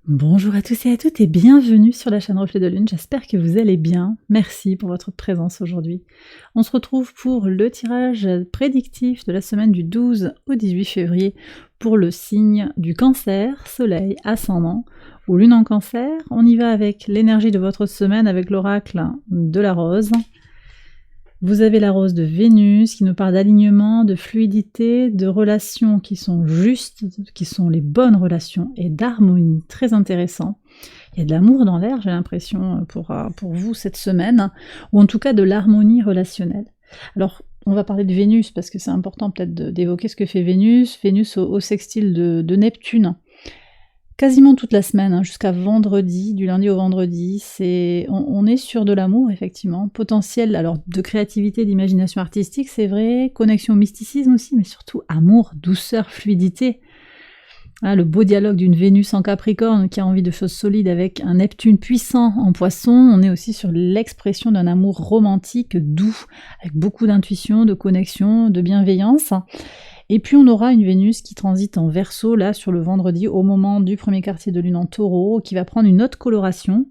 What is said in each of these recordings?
Bonjour à tous et à toutes et bienvenue sur la chaîne Reflet de Lune, j'espère que vous allez bien. Merci pour votre présence aujourd'hui. On se retrouve pour le tirage prédictif de la semaine du 12 au 18 février pour le signe du Cancer, Soleil, Ascendant ou Lune en Cancer. On y va avec l'énergie de votre semaine avec l'oracle de la rose. Vous avez la rose de Vénus qui nous parle d'alignement, de fluidité, de relations qui sont justes, qui sont les bonnes relations et d'harmonie, très intéressant. Il y a de l'amour dans l'air, j'ai l'impression, pour vous cette semaine, ou en tout cas de l'harmonie relationnelle. Alors, on va parler de Vénus parce que c'est important peut-être d'évoquer ce que fait Vénus. Vénus au sextile de Neptune. Quasiment toute la semaine, jusqu'à vendredi, du lundi au vendredi, on est sur de l'amour, effectivement, potentiel, alors de créativité, d'imagination artistique, c'est vrai, connexion au mysticisme aussi, mais surtout amour, douceur, fluidité. Ah, le beau dialogue d'une Vénus en Capricorne qui a envie de choses solides avec un Neptune puissant en Poisson, on est aussi sur l'expression d'un amour romantique, doux, avec beaucoup d'intuition, de connexion, de bienveillance. Et puis on aura une Vénus qui transite en Verseau, là, sur le vendredi, au moment du premier quartier de lune en Taureau, qui va prendre une autre coloration,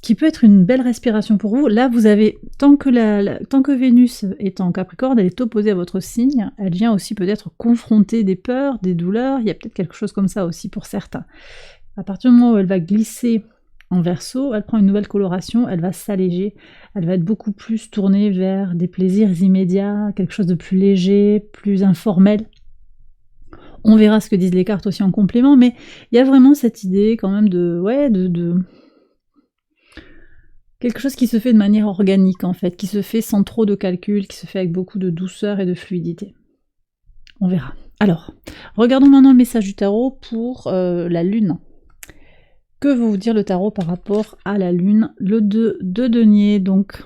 qui peut être une belle respiration pour vous. Là, vous avez, tant que Vénus est en Capricorne, elle est opposée à votre signe, elle vient aussi peut-être confronter des peurs, des douleurs, il y a peut-être quelque chose comme ça aussi pour certains. À partir du moment où elle va glisser en Verseau, elle prend une nouvelle coloration, elle va s'alléger, elle va être beaucoup plus tournée vers des plaisirs immédiats, quelque chose de plus léger, plus informel. On verra ce que disent les cartes aussi en complément, mais il y a vraiment cette idée quand même de quelque chose qui se fait de manière organique en fait, qui se fait sans trop de calcul, qui se fait avec beaucoup de douceur et de fluidité. On verra. Alors, regardons maintenant le message du tarot pour la lune. Que veut vous dire le tarot par rapport à la lune? Le 2 de denier, donc.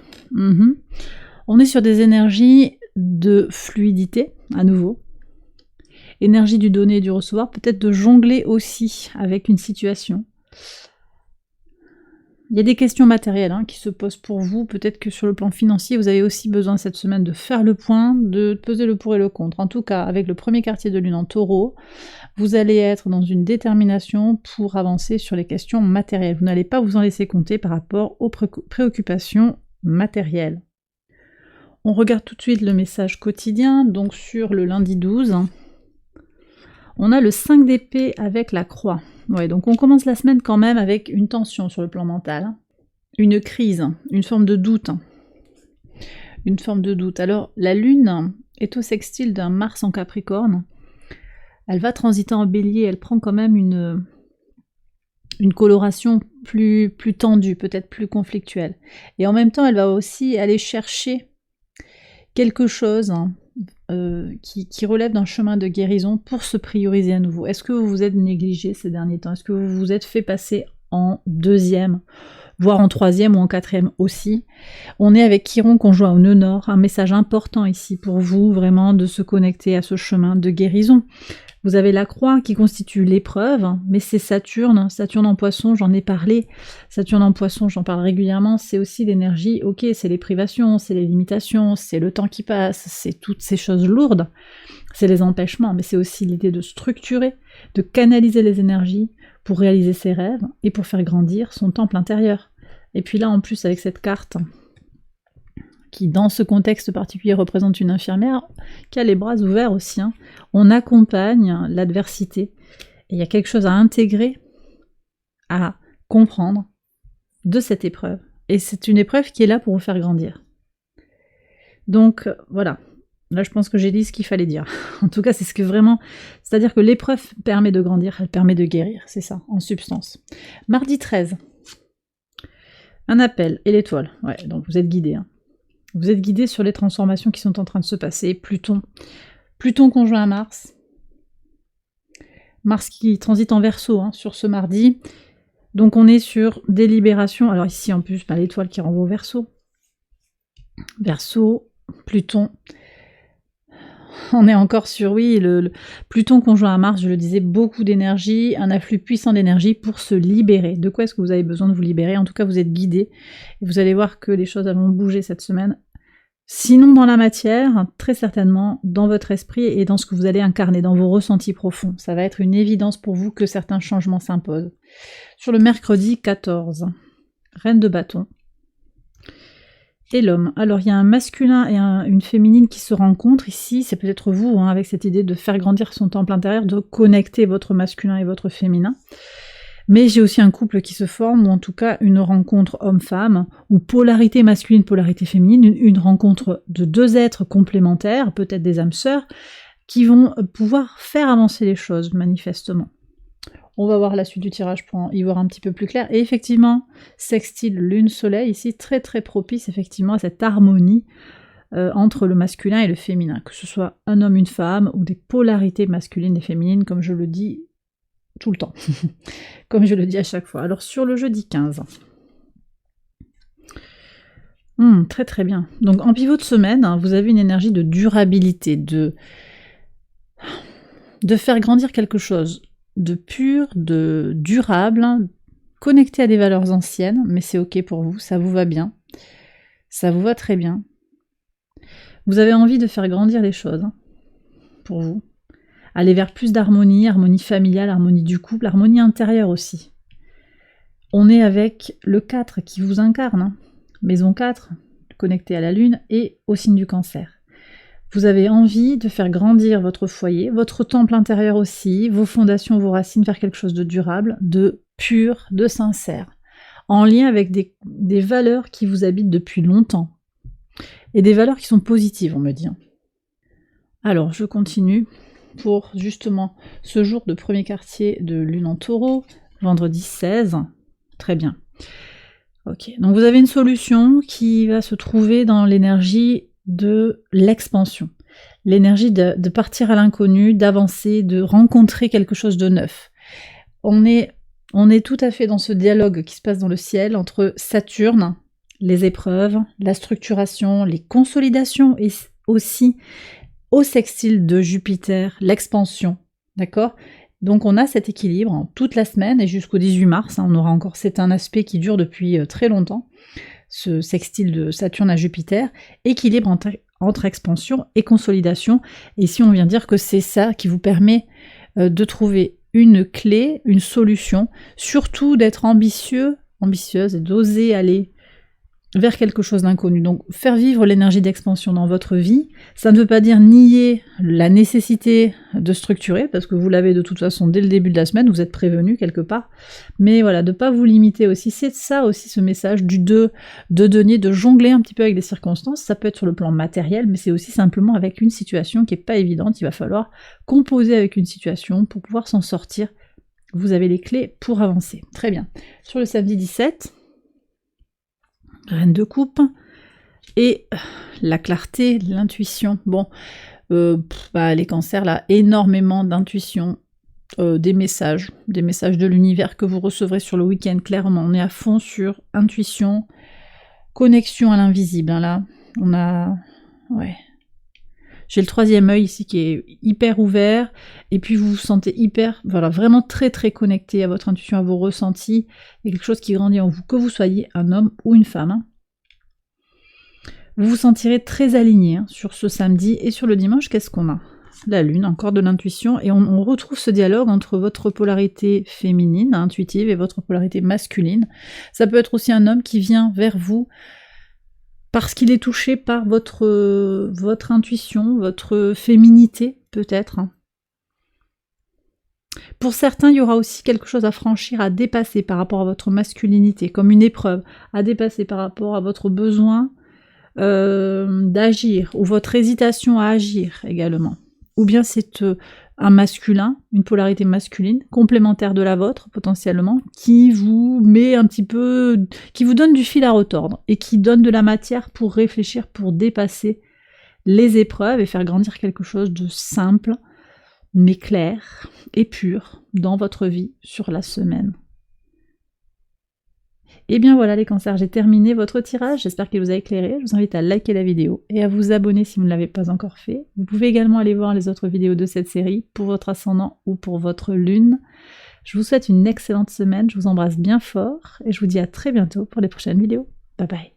On est sur des énergies de fluidité, à nouveau. Énergie du donner et du recevoir, peut-être de jongler aussi avec une situation. Il y a des questions matérielles qui se posent pour vous. Peut-être que sur le plan financier, vous avez aussi besoin cette semaine de faire le point, de peser le pour et le contre. En tout cas, avec le premier quartier de lune en Taureau, vous allez être dans une détermination pour avancer sur les questions matérielles. Vous n'allez pas vous en laisser compter par rapport aux préoccupations matérielles. On regarde tout de suite le message quotidien, donc sur le lundi 12. On a le 5 d'épée avec la croix. Ouais, donc on commence la semaine quand même avec une tension sur le plan mental, une crise, une forme de doute. Une forme de doute. Alors, la lune est au sextile d'un Mars en Capricorne. Elle va transiter en Bélier, elle prend quand même une coloration plus tendue, peut-être plus conflictuelle. Et en même temps, elle va aussi aller chercher quelque chose qui relève d'un chemin de guérison pour se prioriser à nouveau. Est-ce que vous vous êtes négligé ces derniers temps? Est-ce que vous vous êtes fait passer en deuxième, voire en troisième ou en quatrième aussi? On est avec Chiron conjoint au nœud nord, un message important ici pour vous, vraiment de se connecter à ce chemin de guérison. Vous avez la croix qui constitue l'épreuve, mais c'est Saturne en Poisson, j'en ai parlé. Saturne en Poisson, j'en parle régulièrement, c'est aussi l'énergie, ok, c'est les privations, c'est les limitations, c'est le temps qui passe, c'est toutes ces choses lourdes, c'est les empêchements, mais c'est aussi l'idée de structurer, de canaliser les énergies pour réaliser ses rêves et pour faire grandir son temple intérieur. Et puis là, en plus, avec cette carte qui dans ce contexte particulier représente une infirmière, qui a les bras ouverts aussi. On accompagne l'adversité. Et il y a quelque chose à intégrer, à comprendre de cette épreuve. Et c'est une épreuve qui est là pour vous faire grandir. Donc voilà, là je pense que j'ai dit ce qu'il fallait dire. En tout cas, c'est ce que vraiment... C'est-à-dire que l'épreuve permet de grandir, elle permet de guérir, c'est ça, en substance. Mardi 13, un appel et l'étoile. Ouais, donc vous êtes guidés. Vous êtes guidé sur les transformations qui sont en train de se passer. Pluton conjoint à Mars. Mars qui transite en Verseau sur ce mardi. Donc on est sur des libérations. Alors ici en plus, l'étoile qui renvoie au Verseau. Verseau, Pluton. On est encore sur, oui, le Pluton conjoint à Mars, je le disais, beaucoup d'énergie, un afflux puissant d'énergie pour se libérer. De quoi est-ce que vous avez besoin de vous libérer? En tout cas, vous êtes guidé. Et vous allez voir que les choses vont bouger cette semaine. Sinon dans la matière, très certainement dans votre esprit et dans ce que vous allez incarner, dans vos ressentis profonds. Ça va être une évidence pour vous que certains changements s'imposent. Sur le mercredi 14, Reine de bâton. Et l'homme. Alors il y a un masculin et une féminine qui se rencontrent ici, c'est peut-être vous, hein, avec cette idée de faire grandir son temple intérieur, de connecter votre masculin et votre féminin. Mais j'ai aussi un couple qui se forme, ou en tout cas une rencontre homme-femme, ou polarité masculine, polarité féminine, une rencontre de deux êtres complémentaires, peut-être des âmes sœurs, qui vont pouvoir faire avancer les choses, manifestement. On va voir la suite du tirage pour y voir un petit peu plus clair. Et effectivement, sextile lune-soleil, ici, très très propice effectivement à cette harmonie entre le masculin et le féminin. Que ce soit un homme, une femme, ou des polarités masculines et féminines, comme je le dis tout le temps. Comme je le dis à chaque fois. Alors sur le jeudi 15. Très très bien. Donc en pivot de semaine, hein, vous avez une énergie de durabilité, de faire grandir quelque chose de pur, de durable, connecté à des valeurs anciennes, mais c'est ok pour vous, ça vous va bien, ça vous va très bien. Vous avez envie de faire grandir les choses, hein, pour vous. Aller vers plus d'harmonie, harmonie familiale, harmonie du couple, harmonie intérieure aussi. On est avec le 4 qui vous incarne, hein, maison 4, connecté à la lune, et au signe du cancer. Vous avez envie de faire grandir votre foyer, votre temple intérieur aussi, vos fondations, vos racines, faire quelque chose de durable, de pur, de sincère, en lien avec des valeurs qui vous habitent depuis longtemps. Et des valeurs qui sont positives, on me dit. Alors, je continue pour justement ce jour de premier quartier de lune en taureau, vendredi 16. Très bien. Ok, donc vous avez une solution qui va se trouver dans l'énergie de l'expansion, l'énergie de partir à l'inconnu, d'avancer, de rencontrer quelque chose de neuf. On est tout à fait dans ce dialogue qui se passe dans le ciel entre Saturne, les épreuves, la structuration, les consolidations et aussi au sextile de Jupiter, l'expansion, d'accord ? Donc on a cet équilibre toute la semaine et jusqu'au 18 mars, hein, on aura encore, c'est un aspect qui dure depuis très longtemps, ce sextile de Saturne à Jupiter, équilibre entre expansion et consolidation. Et ici on vient dire que c'est ça qui vous permet de trouver une clé, une solution, surtout d'être ambitieuse et d'oser aller vers quelque chose d'inconnu. Donc faire vivre l'énergie d'expansion dans votre vie, ça ne veut pas dire nier la nécessité de structurer, parce que vous l'avez de toute façon dès le début de la semaine, vous êtes prévenu quelque part, mais voilà, de ne pas vous limiter aussi. C'est ça aussi ce message de donner, de jongler un petit peu avec les circonstances. Ça peut être sur le plan matériel, mais c'est aussi simplement avec une situation qui n'est pas évidente. Il va falloir composer avec une situation pour pouvoir s'en sortir. Vous avez les clés pour avancer. Très bien. Sur le samedi 17, Reine de coupe, et la clarté, l'intuition. Bon, les cancers, là, énormément d'intuition, des messages de l'univers que vous recevrez sur le week-end. Clairement, on est à fond sur intuition, connexion à l'invisible. Hein, là, on a... Ouais. J'ai le troisième œil ici qui est hyper ouvert, et puis vous vous sentez vraiment très très connecté à votre intuition, à vos ressentis. Il y a quelque chose qui grandit en vous, que vous soyez un homme ou une femme. Hein. Vous vous sentirez très aligné sur ce samedi, et sur le dimanche, qu'est-ce qu'on a ? La lune, encore de l'intuition, et on retrouve ce dialogue entre votre polarité féminine, intuitive, et votre polarité masculine. Ça peut être aussi un homme qui vient vers vous parce qu'il est touché par votre intuition, votre féminité, peut-être. Pour certains, il y aura aussi quelque chose à franchir, à dépasser par rapport à votre masculinité, comme une épreuve, à dépasser par rapport à votre besoin d'agir, ou votre hésitation à agir également. Ou bien c'est un masculin, une polarité masculine, complémentaire de la vôtre potentiellement, qui vous met un petit peu, qui vous donne du fil à retordre, et qui donne de la matière pour réfléchir, pour dépasser les épreuves et faire grandir quelque chose de simple, mais clair et pur dans votre vie sur la semaine. Et bien voilà les cancers, j'ai terminé votre tirage, j'espère qu'il vous a éclairé. Je vous invite à liker la vidéo et à vous abonner si vous ne l'avez pas encore fait. Vous pouvez également aller voir les autres vidéos de cette série pour votre ascendant ou pour votre lune. Je vous souhaite une excellente semaine, je vous embrasse bien fort et je vous dis à très bientôt pour les prochaines vidéos. Bye bye.